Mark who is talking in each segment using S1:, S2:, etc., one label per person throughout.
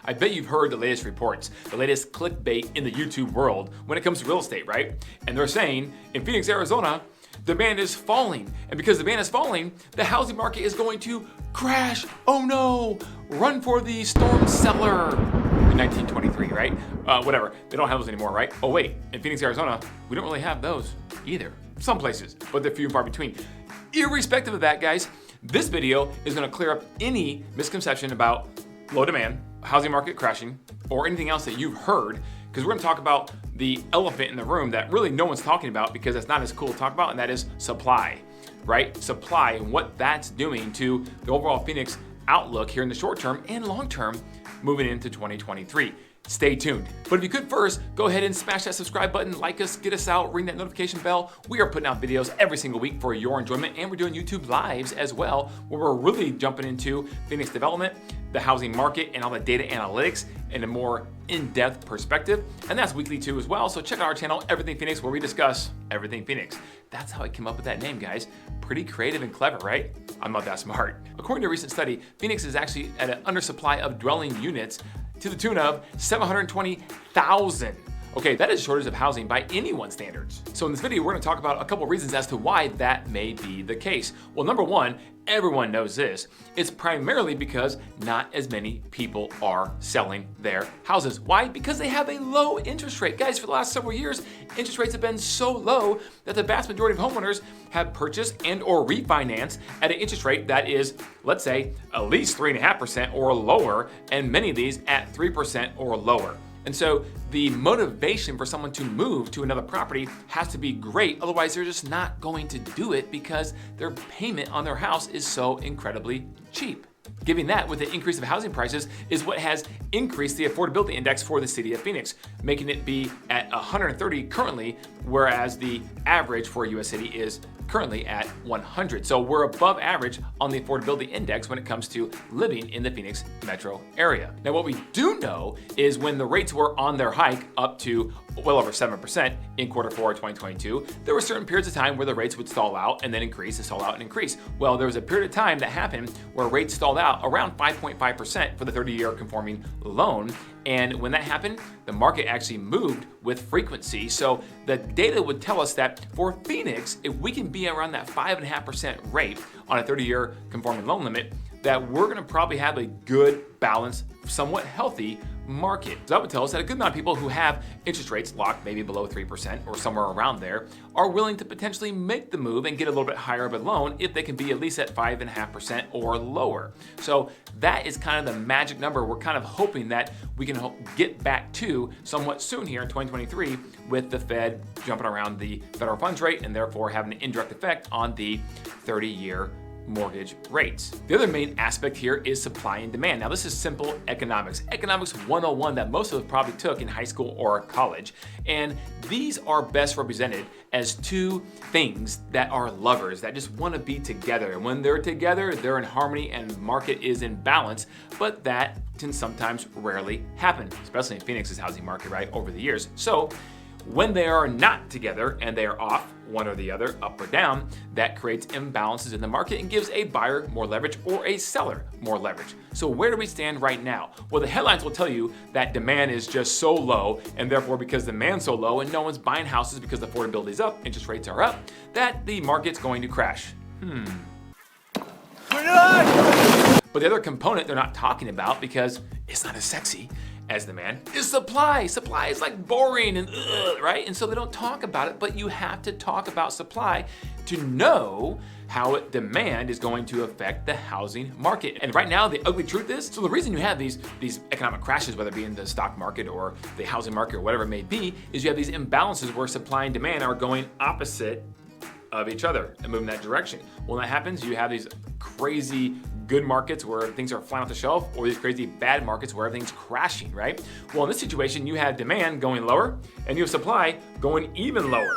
S1: I bet you've heard the latest reports, the latest clickbait in the YouTube world when it comes to real estate, right? And they're saying in Phoenix, Arizona, demand is falling. And because demand is falling, the housing market is going to crash. Oh no, run for the storm cellar. In 1923, right? Whatever, they don't have those anymore, right? Oh wait, in Phoenix, Arizona, we don't really have those either. Some places, but they're few and far between. Irrespective of that, guys, this video is gonna clear up any misconception about low demand, housing market crashing, or anything else that you've heard, because we're gonna talk about the elephant in the room that really no one's talking about because it's not as cool to talk about, and that is supply, right? Supply and what that's doing to the overall Phoenix outlook here in the short term and long term moving into 2023. Stay tuned. But if you could first, go ahead and smash that subscribe button, like us, get us out, ring that notification bell. We are putting out videos every single week for your enjoyment, and we're doing YouTube lives as well, where we're really jumping into Phoenix development, the housing market, and all the data analytics in a more in-depth perspective. And that's weekly too as well. So check out our channel, Everything Phoenix, where we discuss everything Phoenix. That's how I came up with that name, guys. Pretty creative and clever, right? I'm not that smart. According to a recent study, Phoenix is actually at an undersupply of dwelling units to the tune of 720,000. Okay, that is a shortage of housing by anyone's standards. So in this video, we're gonna talk about a couple reasons as to why that may be the case. Well, number one, everyone knows this. It's primarily because not as many people are selling their houses. Why? Because they have a low interest rate. Guys, for the last several years, interest rates have been so low that the vast majority of homeowners have purchased and or refinanced at an interest rate that is, let's say, at least 3.5% or lower, and many of these at 3% or lower. And so the motivation for someone to move to another property has to be great. Otherwise, they're just not going to do it because their payment on their house is so incredibly cheap. Given that with the increase of housing prices is what has increased the affordability index for the city of Phoenix, making it be at 130 currently, whereas the average for a US city is currently at 100. So we're above average on the affordability index when it comes to living in the Phoenix metro area. Now, what we do know is when the rates were on their hike up to well over 7% in quarter four of 2022, there were certain periods of time where the rates would stall out and then increase and stall out and increase. Well, there was a period of time that happened where rates stalled out around 5.5% for the 30-year conforming loan. And when that happened, the market actually moved with frequency. So the data would tell us that for Phoenix, if we can be around that 5.5% rate on a 30-year conforming loan limit, that we're gonna probably have a good, balanced, somewhat healthy market. So that would tell us that a good amount of people who have interest rates locked maybe below 3% or somewhere around there are willing to potentially make the move and get a little bit higher of a loan if they can be at least at 5.5% or lower. So that is kind of the magic number we're kind of hoping that we can get back to somewhat soon here in 2023 with the Fed jumping around the federal funds rate and therefore having an indirect effect on the 30-year mortgage rates. The other main aspect here is supply and demand. Now, this is simple economics, economics 101 that most of us probably took in high school or college. And these are best represented as two things that are lovers that just want to be together. And when they're together, they're in harmony and market is in balance, but that can sometimes rarely happen, especially in Phoenix's housing market, right, over the years. So when they are not together and they are off, one or the other, up or down, that creates imbalances in the market and gives a buyer more leverage or a seller more leverage. So where do we stand right now? Well, the headlines will tell you that demand is just so low, and therefore because demand's so low and no one's buying houses because affordability is up, interest rates are up, that the market's going to crash. But the other component they're not talking about because it's not as sexy as demand is supply. Supply is like boring and right? And so they don't talk about it, but you have to talk about supply to know how demand is going to affect the housing market. And right now, the ugly truth is, so the reason you have these economic crashes, whether it be in the stock market or the housing market or whatever it may be, is you have these imbalances where supply and demand are going opposite of each other and moving that direction. When that happens, you have these crazy good markets where things are flying off the shelf, or these crazy bad markets where everything's crashing, right? Well, in this situation, you have demand going lower and you have supply going even lower.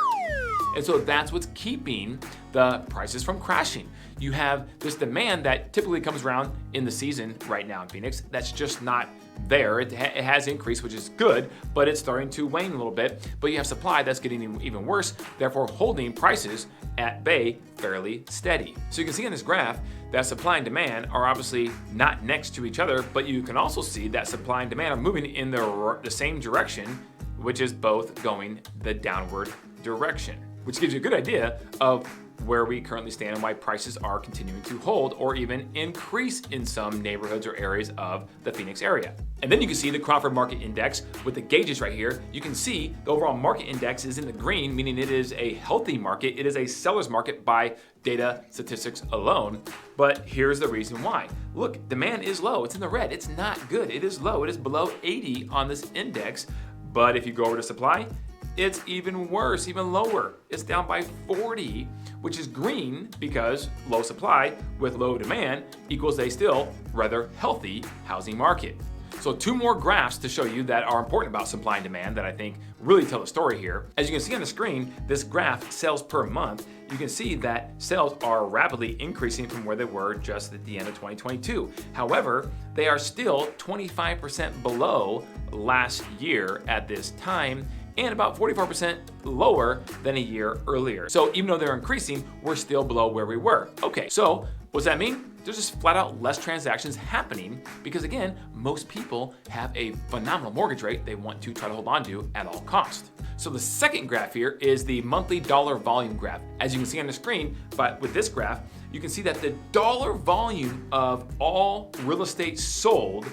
S1: And so that's what's keeping the prices from crashing. You have this demand that typically comes around in the season right now in Phoenix that's just not there. It has increased, which is good, but it's starting to wane a little bit. But you have supply that's getting even worse, therefore holding prices at bay fairly steady. So you can see on this graph that supply and demand are obviously not next to each other, but you can also see that supply and demand are moving in the same direction, which is both going the downward direction, which gives you a good idea of where we currently stand and why prices are continuing to hold or even increase in some neighborhoods or areas of the Phoenix area. And then you can see the Crawford Market Index with the gauges right here. You can see the overall market index is in the green, meaning it is a healthy market. It is a seller's market by data statistics alone. But here's the reason why. Look, demand is low. It's in the red. It's not good. It is low. It is below 80 on this index. But if you go over to supply, it's even worse, even lower. It's down by 40, which is green because low supply with low demand equals a still rather healthy housing market. So two more graphs to show you that are important about supply and demand that I think really tell the story here. As you can see on the screen, this graph, sales per month, you can see that sales are rapidly increasing from where they were just at the end of 2022. However, they are still 25% below last year at this time, and about 44% lower than a year earlier. So even though they're increasing, we're still below where we were. Okay, so what does that mean? There's just flat out less transactions happening because again, most people have a phenomenal mortgage rate they want to try to hold on to at all costs. So the second graph here is the monthly dollar volume graph. As you can see on the screen, but with this graph, you can see that the dollar volume of all real estate sold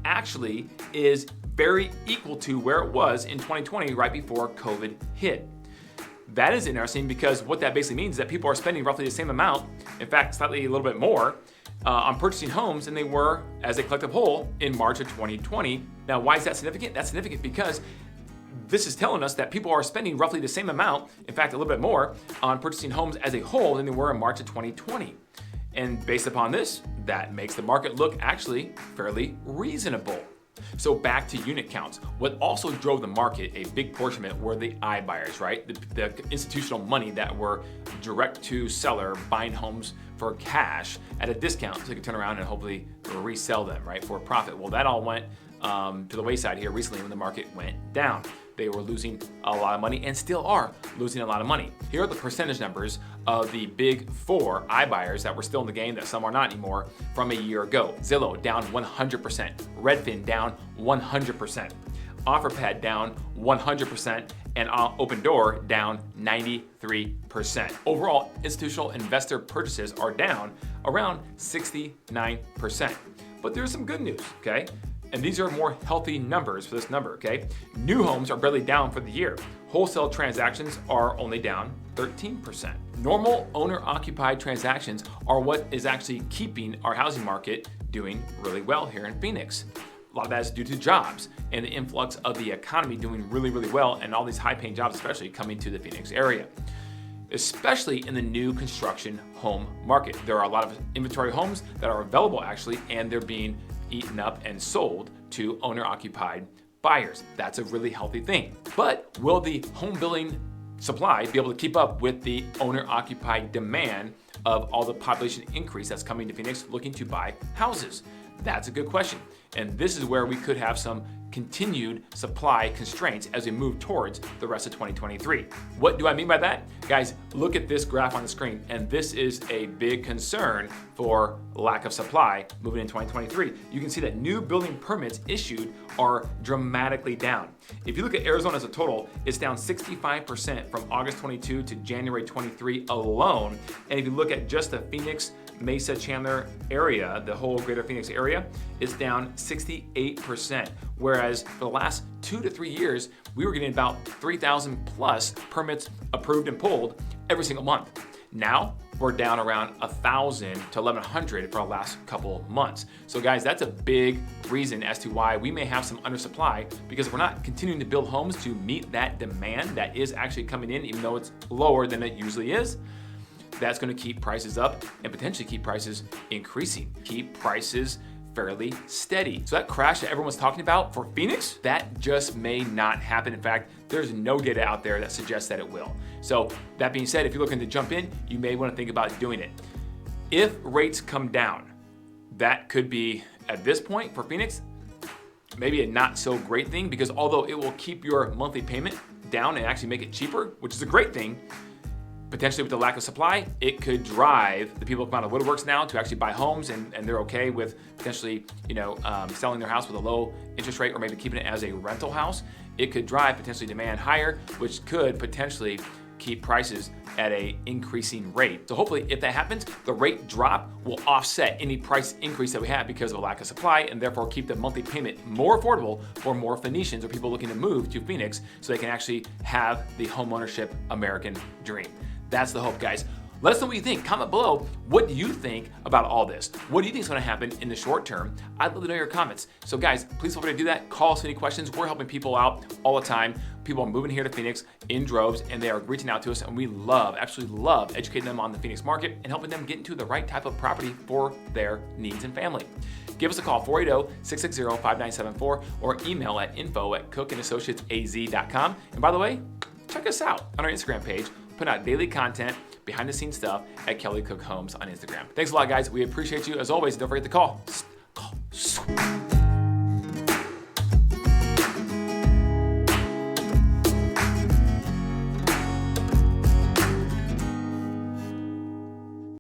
S1: actually is very equal to where it was in 2020 right before COVID hit. That is interesting because what that basically means is that people are spending roughly the same amount, in fact, slightly a little bit more, on purchasing homes than they were as a collective whole in March of 2020. Now, why is that significant? That's significant because this is telling us that people are spending roughly the same amount, in fact, a little bit more, on purchasing homes as a whole than they were in March of 2020. And based upon this, that makes the market look actually fairly reasonable. So back to unit counts. What also drove the market, a big portion of it, were the iBuyers, right? The institutional money that were direct to seller buying homes for cash at a discount so they could turn around and hopefully resell them, right, for a profit. Well, that all went to the wayside here recently when the market went down. They were losing a lot of money and still are losing a lot of money. Here are the percentage numbers of the big four iBuyers that were still in the game, that some are not anymore, from a year ago. Zillow down 100%, Redfin down 100%, OfferPad down 100%, and Open Door down 93%. Overall, institutional investor purchases are down around 69%. But there's some good news, okay? And these are more healthy numbers for this number, okay? New homes are barely down for the year. Wholesale transactions are only down 13%. Normal owner-occupied transactions are what is actually keeping our housing market doing really well here in Phoenix. A lot of that is due to jobs and the influx of the economy doing really, really well, and all these high-paying jobs especially coming to the Phoenix area, especially in the new construction home market. There are a lot of inventory homes that are available actually, and they're being eaten up and sold to owner-occupied buyers. That's a really healthy thing. But will the home building supply be able to keep up with the owner-occupied demand of all the population increase that's coming to Phoenix looking to buy houses? That's a good question. And this is where we could have some continued supply constraints as we move towards the rest of 2023. What do I mean by that? Guys, look at this graph on the screen, and this is a big concern for lack of supply moving in 2023. You can see that new building permits issued are dramatically down. If you look at Arizona as a total, it's down 65% from August 22 to January 23 alone. And if you look at just the Phoenix, Mesa, Chandler area, the whole greater Phoenix area, is down 68%. Whereas for the last 2 to 3 years, we were getting about 3,000 plus permits approved and pulled every single month. Now we're down around 1,000 to 1,100 for the last couple months. So guys, that's a big reason as to why we may have some undersupply, because if we're not continuing to build homes to meet that demand that is actually coming in, even though it's lower than it usually is, that's going to keep prices up and potentially keep prices increasing, keep prices fairly steady. So that crash that everyone's talking about for Phoenix, that just may not happen. In fact, there's no data out there that suggests that it will. So that being said, if you're looking to jump in, you may want to think about doing it. If rates come down, that could be, at this point for Phoenix, maybe a not so great thing, because although it will keep your monthly payment down and actually make it cheaper, which is a great thing, potentially with the lack of supply, it could drive the people who come out of woodworks now to actually buy homes, and they're okay with potentially, selling their house with a low interest rate or maybe keeping it as a rental house. It could drive potentially demand higher, which could potentially keep prices at a increasing rate. So hopefully if that happens, the rate drop will offset any price increase that we have because of a lack of supply, and therefore keep the monthly payment more affordable for more Phoenicians or people looking to move to Phoenix so they can actually have the homeownership American dream. That's the hope, guys. Let us know what you think. Comment below. What do you think about all this? What do you think is going to happen in the short term? I'd love to know your comments. So guys, please feel free to do that. Call us with any questions. We're helping people out all the time. People are moving here to Phoenix in droves, and they are reaching out to us, and we absolutely love educating them on the Phoenix market and helping them get into the right type of property for their needs and family. Give us a call, 480-660-5974, or email at info@cookandassociatesaz.com. And by the way, check us out on our Instagram page. Put out daily content, behind the scenes stuff at Kelly Cook Homes on Instagram. Thanks a lot, guys. We appreciate you. As always, don't forget to call.